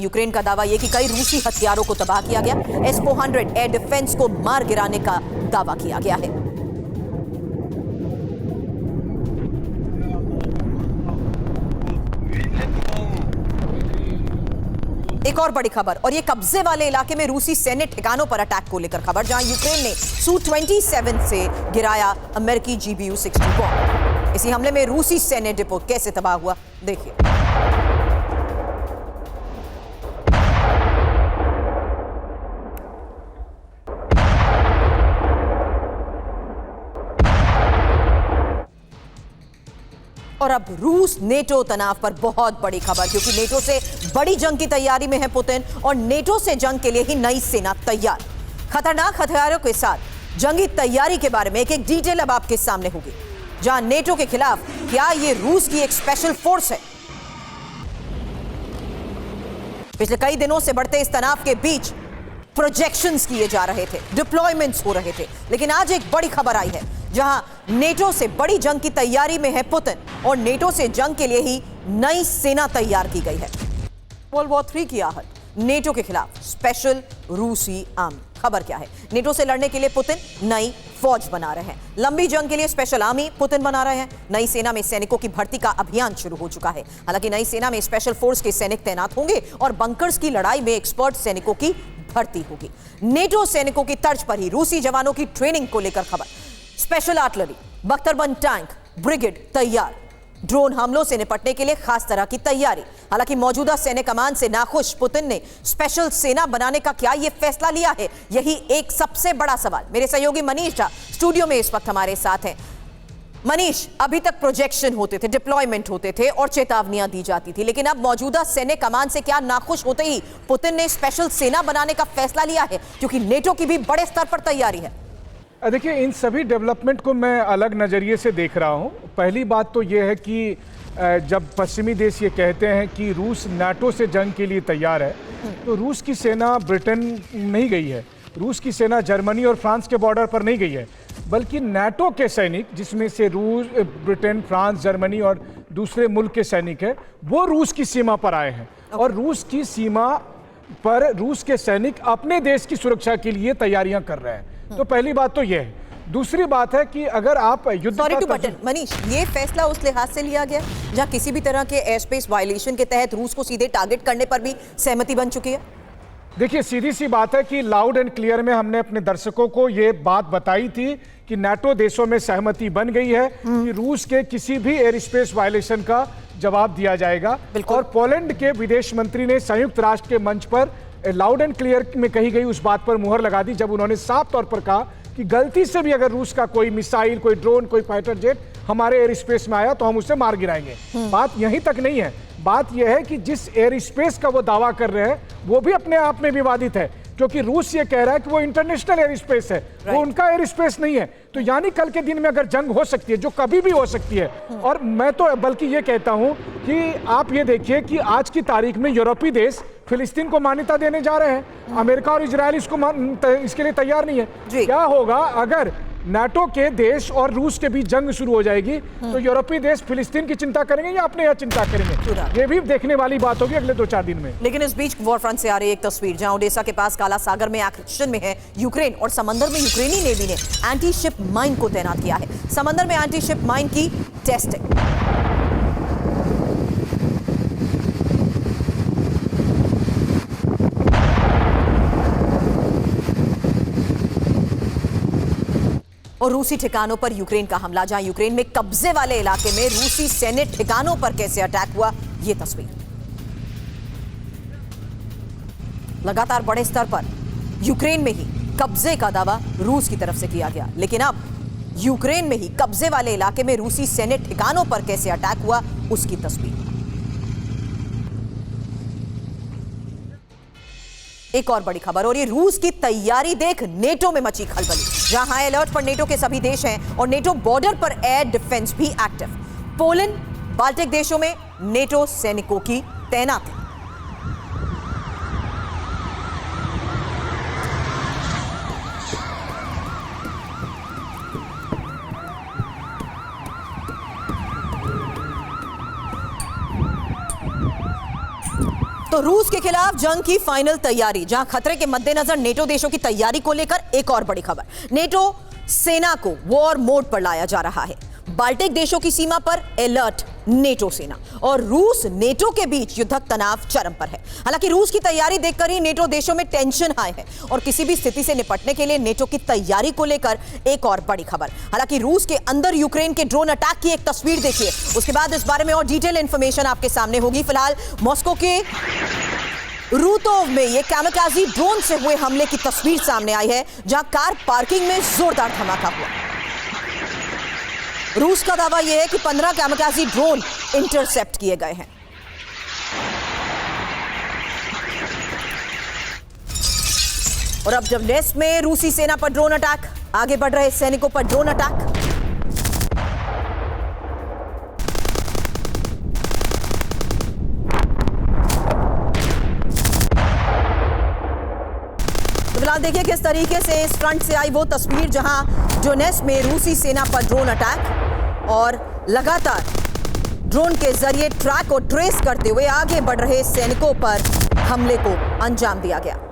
Ukraine का दावा यह कि कई रूसी हथियारों को तबाह किया गया। S-400 एयर डिफेंस को मार गिराने का दावा किया गया है। एक और बड़ी खबर, और ये कब्जे वाले इलाके में रूसी सैन्य ठिकानों पर अटैक को लेकर खबर, जहां यूक्रेन ने Su-27 से गिराया अमेरिकी GBU-60 बॉम्ब। इसी हमले में रूसी सैन्य डिपो कैसे तबाह हुआ, देखिए। और अब रूस नेटो तनाव पर बहुत बड़ी खबर, क्योंकि नेटो से बड़ी जंग की तैयारी में है पुतिन और नेटो से जंग के लिए ही नई सेना तैयार। खतरनाक हथियारों के साथ जंगी तैयारी के बारे में एक एक डिटेल अब आपके सामने होगी, जहां नेटो के खिलाफ क्या ये रूस की एक स्पेशल फोर्स है। पिछले कई दिनों से बढ़ते इस तनाव के बीच प्रोजेक्शंस किए जा रहे थे, डिप्लॉयमेंट्स हो रहे थे, लेकिन आज एक बड़ी खबर आई है, जहां नेटो से बड़ी जंग की तैयारी में है पुतिन और नेटो से जंग के लिए ही नई सेना तैयार की गई है। वर्ल्ड वॉर 3 की आहट, नेटो के खिलाफ स्पेशल रूसी आर्मी। खबर क्या है? नेटो से लड़ने के लिए पुतिन नई फौज बना रहे हैं। लंबी जंग के लिए स्पेशल आर्मी पुतिन बना रहे हैं। नई सेना में सैनिकों की भर्ती का अभियान शुरू हो चुका है। हालांकि नई सेना में स्पेशल फोर्स के सैनिक तैनात होंगे और बंकर्स की लड़ाई में एक्सपर्ट सैनिकों की भर्ती होगी। नेटो सैनिकों की तर्ज पर ही रूसी जवानों की ट्रेनिंग को लेकर खबर। स्पेशल आर्टिलरी, बख्तरबंद टैंक ब्रिगेड तैयार। ड्रोन हमलों से निपटने के लिए खास तरह की तैयारी। हालांकि मौजूदा सैन्य कमान से नाखुश पुतिन ने स्पेशल सेना बनाने का क्या यह फैसला लिया है, यही एक सबसे बड़ा सवाल। मेरे सहयोगी मनीष झा स्टूडियो में इस वक्त हमारे साथ हैं। मनीष, अभी तक प्रोजेक्शन होते थे, डिप्लॉयमेंट होते थे और चेतावनियां दी जाती थी, लेकिन अब मौजूदा सैन्य कमान से क्या नाखुश होते ही पुतिन ने स्पेशल सेना बनाने का फैसला लिया है, क्योंकि नेटो की भी बड़े स्तर पर तैयारी है? देखिए, इन सभी डेवलपमेंट को मैं अलग नज़रिए से देख रहा हूं। पहली बात तो यह है कि जब पश्चिमी देश ये कहते हैं कि रूस नाटो से जंग के लिए तैयार है, तो रूस की सेना ब्रिटेन नहीं गई है, रूस की सेना जर्मनी और फ्रांस के बॉर्डर पर नहीं गई है, बल्कि नाटो के सैनिक, जिसमें से रूस, ब्रिटेन, फ्रांस, जर्मनी और दूसरे मुल्क के सैनिक हैं, वो रूस की सीमा पर आए हैं। और रूस की सीमा पर रूस के सैनिक अपने देश की सुरक्षा के लिए तैयारियां कर रहे हैं। तो पहली बात तो यह है। दूसरी बात है कि अगर आप युद्ध मनीष, ये फैसला उस लिहाज से लिया गया जहां किसी भी तरह के एयर स्पेस वायलेशन के तहत रूस को सीधे टारगेट करने पर भी सहमति बन चुकी है। देखिए, सीधी सी बात है कि लाउड एंड क्लियर में हमने अपने दर्शकों को ये बात बताई थी कि नाटो देशों में सहमति बन गई है कि रूस के किसी भी एयर स्पेस वायलेशन का जवाब दिया जाएगा। और पोलैंड के विदेश मंत्री ने संयुक्त राष्ट्र के मंच पर लाउड एंड क्लियर में कही गई उस बात पर मुहर लगा दी, जब उन्होंने साफ तौर पर कहा कि गलती से भी अगर रूस का कोई मिसाइल, कोई ड्रोन, कोई फाइटर जेट हमारे एयर स्पेस में आया तो हम उसे मार गिराएंगे। बात यहीं तक नहीं है, बात यह है कि जिस एयर स्पेस का वो दावा कर रहे हैं वो भी अपने आप में विवादित है, क्योंकि रूस ये कह रहा है कि वो इंटरनेशनल एयर स्पेस है, वो उनका एयर स्पेस नहीं है। तो यानी कल के दिन में अगर जंग हो सकती है, जो कभी भी हो सकती है, और मैं तो बल्कि ये कहता हूं कि आप ये देखिए कि आज की तारीख में यूरोपीय देश फिलिस्तीन को मान्यता देने जा रहे हैं। अमेरिका और इजराइल इसके लिए तैयार नहीं है। क्या होगा अगर नाटो के देश और रूस के बीच जंग शुरू हो जाएगी? तो यूरोपीय देश फिलिस्तीन की चिंता करेंगे या अपने यहाँ चिंता करेंगे? ये भी देखने वाली बात होगी अगले 2-4 दिन में। लेकिन इस बीच वॉर फ्रंट से आ रही एक तस्वीर, जहां ओडेसा के पास काला सागर में एक्शन में है यूक्रेन, और समंदर में यूक्रेनी नेवी ने एंटी शिप माइन को तैनात किया है। समंदर में एंटी शिप माइन की टेस्टिंग। और रूसी ठिकानों पर यूक्रेन का हमला, जहां यूक्रेन में कब्जे वाले इलाके में रूसी सैन्य ठिकानों पर कैसे अटैक हुआ, यह तस्वीर। लगातार बड़े स्तर पर यूक्रेन में ही कब्जे का दावा रूस की तरफ से किया गया, लेकिन अब यूक्रेन में ही कब्जे वाले इलाके में रूसी सैन्य ठिकानों पर कैसे अटैक हुआ, उसकी तस्वीर। एक और बड़ी खबर, और ये रूस की तैयारी देख नेटो में मची खलबली, जहां हाई अलर्ट पर नेटो के सभी देश हैं और नेटो बॉर्डर पर एयर डिफेंस भी एक्टिव। पोलैंड, बाल्टिक देशों में नेटो सैनिकों की तैनाती। तो तो रूस के खिलाफ जंग की फाइनल तैयारी, जहां खतरे के मद्देनजर नेटो देशों की तैयारी को लेकर एक और बड़ी खबर। नेटो सेना को वॉर मोड पर लाया जा रहा है। बाल्टिक देशों की सीमा पर अलर्ट नेटो सेना और रूस नेटो के बीच युद्धक तनाव चरम पर है। हालांकि रूस की तैयारी देखकर ही नेटो देशों में टेंशन हाई है और किसी भी स्थिति से निपटने के लिए नेटो की तैयारी को लेकर एक और बड़ी खबर। हालांकि रूस के अंदर यूक्रेन के ड्रोन अटैक की एक तस्वीर देखिए, उसके बाद इस बारे में और डिटेल इंफॉर्मेशन आपके सामने होगी। फिलहाल मॉस्को के रूतोव में ये कैमकाजी ड्रोन से हुए हमले की तस्वीर सामने आई है, जहां कार पार्किंग में जोरदार धमाका हुआ। रूस का दावा यह है कि 15 कैमकाजी ड्रोन इंटरसेप्ट किए गए हैं। और अब जब लेस में रूसी सेना पर ड्रोन अटैक, आगे बढ़ रहे सैनिकों पर ड्रोन अटैक। फिलहाल देखिए किस तरीके से इस फ्रंट से आई वो तस्वीर, जहां डोनेट्स्क में रूसी सेना पर ड्रोन अटैक और लगातार ड्रोन के जरिए ट्रैक और ट्रेस करते हुए आगे बढ़ रहे सैनिकों पर हमले को अंजाम दिया गया।